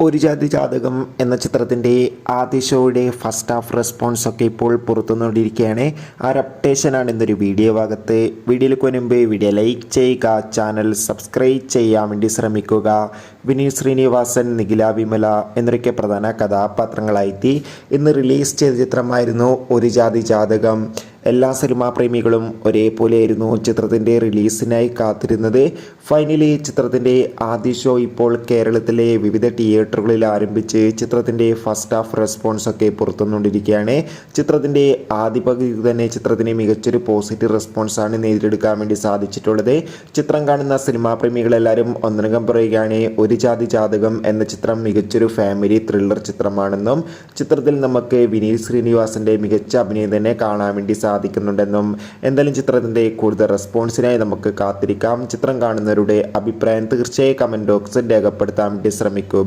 ഒരു ജാതി ജാതകം എന്ന ചിത്രത്തിൻ്റെ ആദ്യ ഷോയുടെ ഫസ്റ്റ് ഹാഫ് റെസ്പോൺസ് ഒക്കെ ഇപ്പോൾ പുറത്തുനിന്നുകൊണ്ടിരിക്കുകയാണ്. ആ ഒരു അപ്ഡേഷനാണ് ഇന്നൊരു വീഡിയോ ഭാഗത്ത്. വീഡിയോയിലേക്ക് മുൻപ് വീഡിയോ ലൈക്ക് ചെയ്യുക, ചാനൽ സബ്സ്ക്രൈബ് ചെയ്യാൻ വേണ്ടി ശ്രമിക്കുക. വിനീത് ശ്രീനിവാസൻ, നിഖില വിമല എന്നൊക്കെ പ്രധാന കഥാപാത്രങ്ങളായി ഇന്ന് റിലീസ് ചെയ്ത ചിത്രമായിരുന്നു ഒരു ജാതി ജാതകം. എല്ലാ സിനിമാ പ്രേമികളും ഒരേപോലെയായിരുന്നു ചിത്രത്തിൻ്റെ റിലീസിനായി കാത്തിരുന്നത്. ഫൈനലി ചിത്രത്തിൻ്റെ ആദ്യ ഷോ ഇപ്പോൾ കേരളത്തിലെ വിവിധ തിയേറ്ററുകളിൽ ആരംഭിച്ച് ചിത്രത്തിൻ്റെ ഫസ്റ്റ് ഹാഫ് റെസ്പോൺസ് ഒക്കെ പുറത്തുവന്നുകൊണ്ടിരിക്കുകയാണ്. ചിത്രത്തിൻ്റെ ആദ്യ പകുതി തന്നെ ചിത്രത്തിന് മികച്ചൊരു പോസിറ്റീവ് റെസ്പോൺസാണ് നേടിയെടുക്കാൻ വേണ്ടി സാധിച്ചിട്ടുള്ളത്. ചിത്രം കാണുന്ന സിനിമാ പ്രേമികളെല്ലാവരും ഒന്നടങ്കം പറയുകയാണ് ഒരു ജാതി ജാതകം എന്ന ചിത്രം മികച്ചൊരു ഫാമിലി ത്രില്ലർ ചിത്രമാണെന്നും ചിത്രത്തിൽ നമുക്ക് വിനീത് ശ്രീനിവാസൻ്റെ മികച്ച അഭിനയം തന്നെ കാണാൻ വേണ്ടി സാധിക്കുന്നുണ്ടെന്നും എന്തായാലും ചിത്രത്തിൻ്റെ കൂടുതൽ റെസ്പോൺസിനായി നമുക്ക് കാത്തിരിക്കാം. ചിത്രം കാണുന്നവരുടെ അഭിപ്രായം തീർച്ചയായും കമൻറ്റ് ബോക്സിൽ രേഖപ്പെടുത്താൻ വേണ്ടി ശ്രമിക്കൂ.